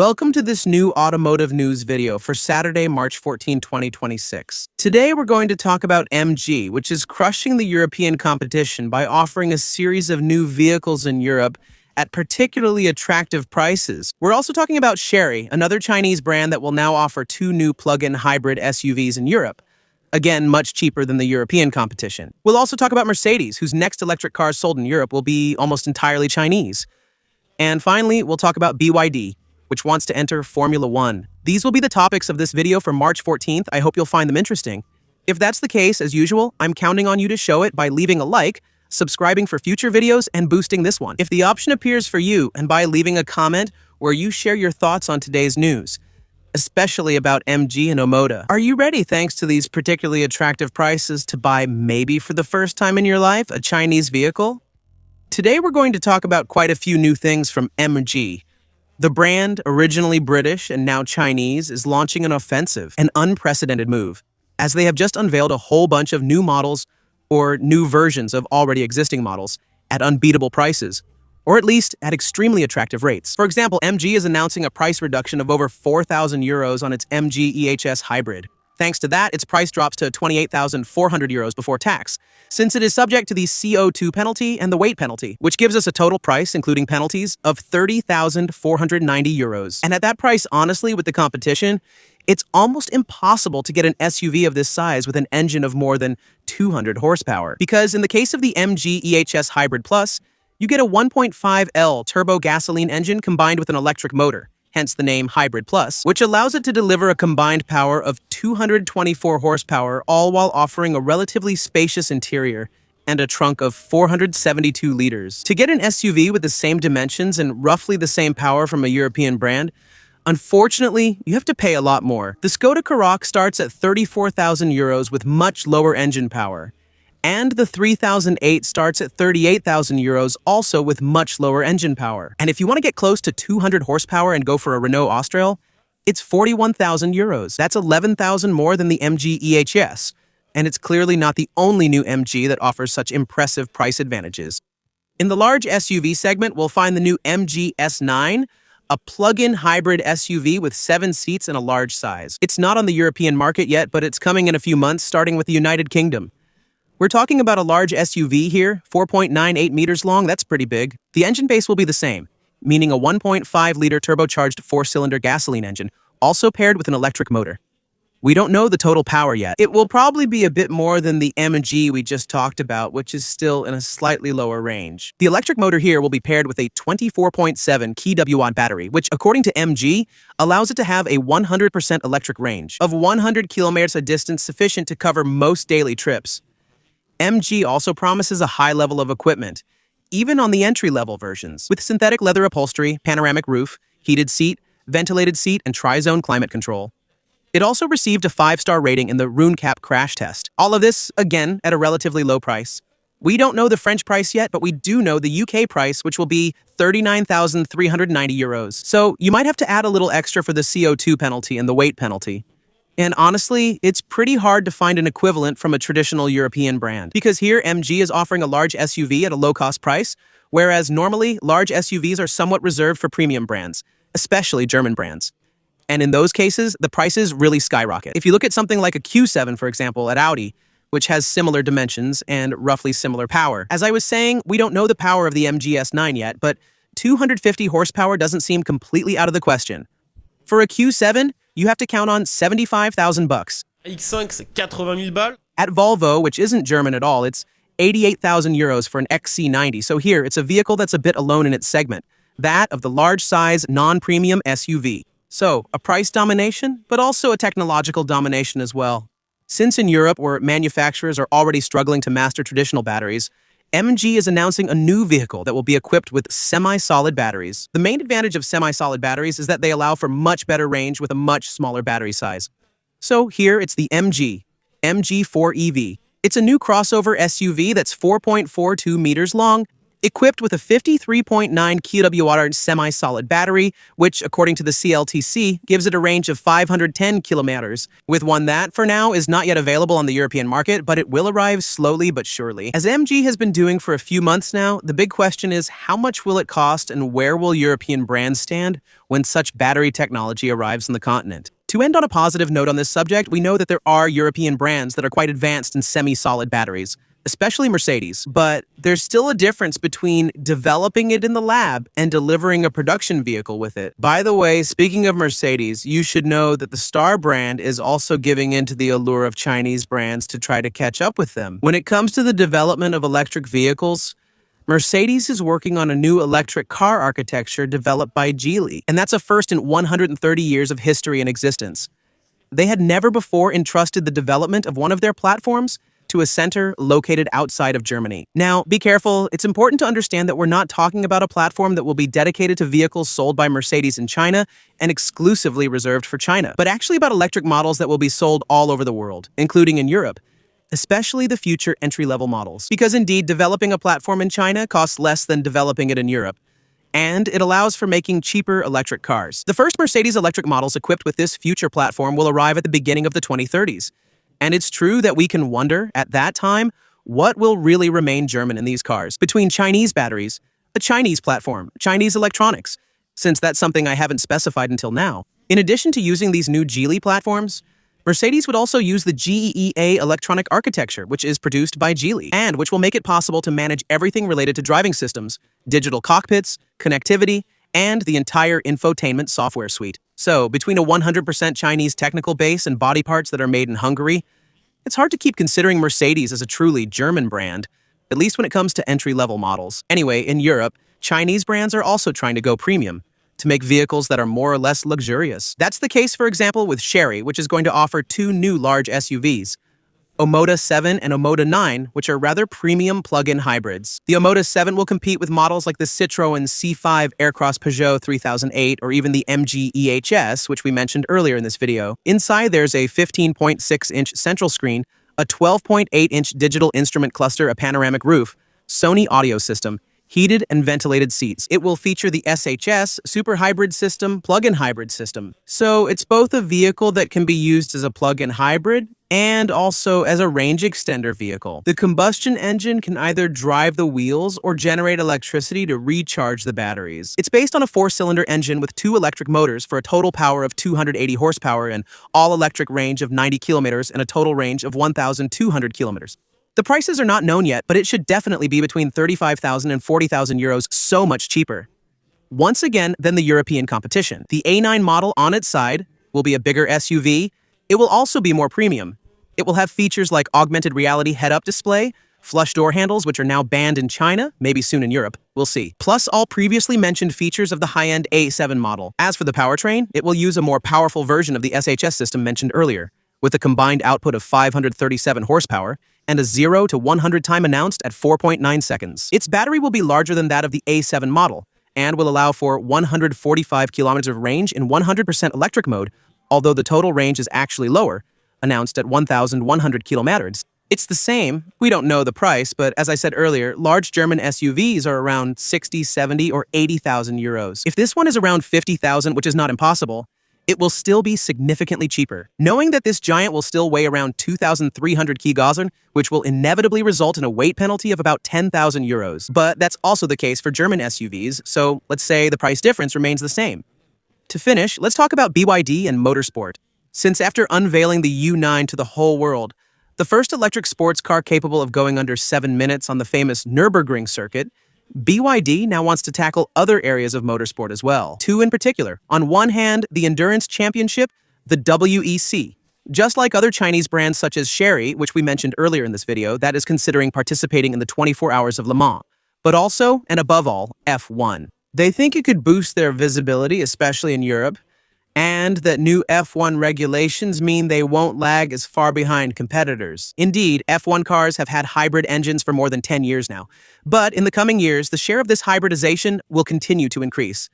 Welcome to this new automotive news video for Saturday, March 14, 2026. Today we're going to talk about MG, which is crushing the European competition by offering a series of new vehicles in Europe at particularly attractive prices. We're also talking about Chery, another Chinese brand that will now offer two new plug-in hybrid SUVs in Europe. Again, much cheaper than the European competition. We'll also talk about Mercedes, whose next electric cars sold in Europe will be almost entirely Chinese. And finally, we'll talk about BYD, which wants to enter Formula One. These will be the topics of this video for March 14th. I hope you'll find them interesting. If that's the case, as usual, I'm counting on you to show it by leaving a like, subscribing for future videos, and boosting this one. If the option appears for you, and by leaving a comment where you share your thoughts on today's news, especially about MG and Omoda. Are you ready, thanks to these particularly attractive prices, to buy, maybe for the first time in your life, a Chinese vehicle? Today we're going to talk about quite a few new things from MG. The brand, originally British and now Chinese, is launching an offensive, an unprecedented move, as they have just unveiled a whole bunch of new models or new versions of already existing models at unbeatable prices, or at least at extremely attractive rates. For example, MG is announcing a price reduction of over 4,000 euros on its MG EHS Hybrid. Thanks to that, its price drops to 28,400 euros before tax, since it is subject to the CO2 penalty and the weight penalty, which gives us a total price, including penalties, of 30,490 euros. And at that price, honestly, with the competition, it's almost impossible to get an SUV of this size with an engine of more than 200 horsepower. Because in the case of the MG EHS Hybrid Plus, you get a 1.5L turbo gasoline engine combined with an electric motor, hence the name Hybrid Plus, which allows it to deliver a combined power of 224 horsepower, all while offering a relatively spacious interior and a trunk of 472 liters. To get an SUV with the same dimensions and roughly the same power from a European brand, unfortunately, you have to pay a lot more. The Skoda Karoq starts at 34,000 euros with much lower engine power, and the 3008 starts at 38,000 euros, also with much lower engine power. And if you want to get close to 200 horsepower and go for a Renault Austral, it's 41,000 euros. That's 11,000 more than the MG EHS. And it's clearly not the only new MG that offers such impressive price advantages. In the large SUV segment, we'll find the new MG S9, a plug-in hybrid SUV with 7 seats and a large size. It's not on the European market yet, but it's coming in a few months, starting with the United Kingdom. We're talking about a large SUV here, 4.98 meters long. That's pretty big. The engine base will be the same, meaning a 1.5-liter turbocharged 4-cylinder gasoline engine, also paired with an electric motor. We don't know the total power yet. It will probably be a bit more than the MG we just talked about, which is still in a slightly lower range. The electric motor here will be paired with a 24.7 kW battery, which, according to MG, allows it to have a 100% electric range of 100 kilometers, a distance sufficient to cover most daily trips. MG also promises a high level of equipment, even on the entry-level versions, with synthetic leather upholstery, panoramic roof, heated seat, ventilated seat, and tri-zone climate control. It also received a 5-star rating in the RuneCap crash test. All of this, again, at a relatively low price. We don't know the French price yet, but we do know the UK price, which will be 39,390 euros. So you might have to add a little extra for the CO2 penalty and the weight penalty. And honestly, it's pretty hard to find an equivalent from a traditional European brand. Because here, MG is offering a large SUV at a low-cost price, whereas normally, large SUVs are somewhat reserved for premium brands, especially German brands. And in those cases, the prices really skyrocket. If you look at something like a Q7, for example, at Audi, which has similar dimensions and roughly similar power. As I was saying, we don't know the power of the MG S9 yet, but 250 horsepower doesn't seem completely out of the question. For a Q7, you have to count on 75,000 bucks. X5, c'est 80 000 balles. At Volvo, which isn't German at all, it's 88,000 euros for an XC90. So here, it's a vehicle that's a bit alone in its segment, that of the large-size, non-premium SUV. So, a price domination, but also a technological domination as well. Since in Europe, where manufacturers are already struggling to master traditional batteries, MG is announcing a new vehicle that will be equipped with semi-solid batteries. The main advantage of semi-solid batteries is that they allow for much better range with a much smaller battery size. So here it's the MG4 EV. It's a new crossover SUV that's 4.42 meters long Equipped with a 53.9 kWh semi-solid battery, which, according to the CLTC, gives it a range of 510 kilometers, with one that, for now, is not yet available on the European market, but it will arrive slowly but surely. As MG has been doing for a few months now, the big question is how much will it cost and where will European brands stand when such battery technology arrives on the continent? To end on a positive note on this subject, we know that there are European brands that are quite advanced in semi-solid batteries, especially Mercedes, but there's still a difference between developing it in the lab and delivering a production vehicle with it. By the way, speaking of Mercedes, you should know that the Star brand is also giving in to the allure of Chinese brands to try to catch up with them. When it comes to the development of electric vehicles, Mercedes is working on a new electric car architecture developed by Geely, and that's a first in 130 years of history and existence. They had never before entrusted the development of one of their platforms to a center located outside of Germany. Now, be careful. It's important to understand that we're not talking about a platform that will be dedicated to vehicles sold by Mercedes in China and exclusively reserved for China, but actually about electric models that will be sold all over the world, including in Europe, especially the future entry-level models. Because indeed, developing a platform in China costs less than developing it in Europe, and it allows for making cheaper electric cars. The first Mercedes electric models equipped with this future platform will arrive at the beginning of the 2030s. And it's true that we can wonder, at that time, what will really remain German in these cars? Between Chinese batteries, a Chinese platform, Chinese electronics, since that's something I haven't specified until now. In addition to using these new Geely platforms, Mercedes would also use the GEA electronic architecture, which is produced by Geely, and which will make it possible to manage everything related to driving systems, digital cockpits, connectivity, and the entire infotainment software suite. So, between a 100% Chinese technical base and body parts that are made in Hungary, it's hard to keep considering Mercedes as a truly German brand, at least when it comes to entry-level models. Anyway, in Europe, Chinese brands are also trying to go premium, to make vehicles that are more or less luxurious. That's the case, for example, with Chery, which is going to offer two new large SUVs, Omoda 7 and Omoda 9, which are rather premium plug-in hybrids. The Omoda 7 will compete with models like the Citroën C5 Aircross Peugeot 3008 or even the MG EHS, which we mentioned earlier in this video. Inside, there's a 15.6-inch central screen, a 12.8-inch digital instrument cluster, a panoramic roof, Sony audio system, heated and ventilated seats. It will feature the SHS Super Hybrid System, plug-in hybrid system. So it's both a vehicle that can be used as a plug-in hybrid and also as a range extender vehicle. The combustion engine can either drive the wheels or generate electricity to recharge the batteries. It's based on a 4-cylinder engine with 2 electric motors for a total power of 280 horsepower and all-electric range of 90 kilometers and a total range of 1,200 kilometers. The prices are not known yet, but it should definitely be between 35,000 and 40,000 euros, so much cheaper. Once again, than the European competition. The A9 model on its side will be a bigger SUV. It will also be more premium. It will have features like augmented reality head-up display, flush door handles, which are now banned in China, maybe soon in Europe, we'll see. Plus all previously mentioned features of the high-end A7 model. As for the powertrain, it will use a more powerful version of the SHS system mentioned earlier, with a combined output of 537 horsepower and a 0 to 100 time announced at 4.9 seconds. Its battery will be larger than that of the A7 model and will allow for 145 kilometers of range in 100% electric mode, although the total range is actually lower, announced at 1,100 kilometers. It's the same. We don't know the price, but as I said earlier, large German SUVs are around 60, 70, or 80,000 euros. If this one is around 50,000, which is not impossible, it will still be significantly cheaper. Knowing that this giant will still weigh around 2,300 kg, which will inevitably result in a weight penalty of about 10,000 euros. But that's also the case for German SUVs, so let's say the price difference remains the same. To finish, let's talk about BYD and Motorsport. Since after unveiling the U9 to the whole world, the first electric sports car capable of going under 7 minutes on the famous Nürburgring circuit, BYD now wants to tackle other areas of motorsport as well. 2 in particular. On one hand, the Endurance Championship, the WEC. Just like other Chinese brands such as Chery, which we mentioned earlier in this video, that is considering participating in the 24 Hours of Le Mans. But also, and above all, F1. They think it could boost their visibility, especially in Europe, and that new F1 regulations mean they won't lag as far behind competitors. Indeed, F1 cars have had hybrid engines for more than 10 years now, but in the coming years, the share of this hybridization will continue to increase.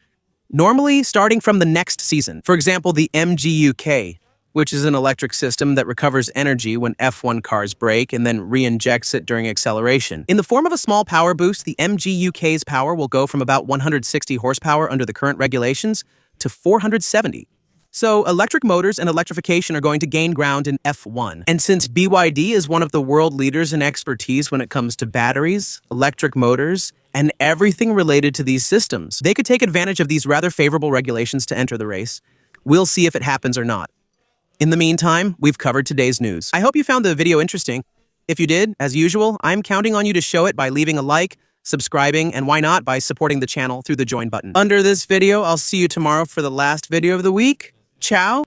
Normally, starting from the next season. For example, the MG UK which is an electric system that recovers energy when F1 cars brake and then re-injects it during acceleration. In the form of a small power boost, the MG UK's power will go from about 160 horsepower under the current regulations to 470. So electric motors and electrification are going to gain ground in F1. And since BYD is one of the world leaders in expertise when it comes to batteries, electric motors, and everything related to these systems, they could take advantage of these rather favorable regulations to enter the race. We'll see if it happens or not. In the meantime, we've covered today's news. I hope you found the video interesting. If you did, as usual, I'm counting on you to show it by leaving a like, subscribing, and why not by supporting the channel through the join button. Under this video, I'll see you tomorrow for the last video of the week. Ciao!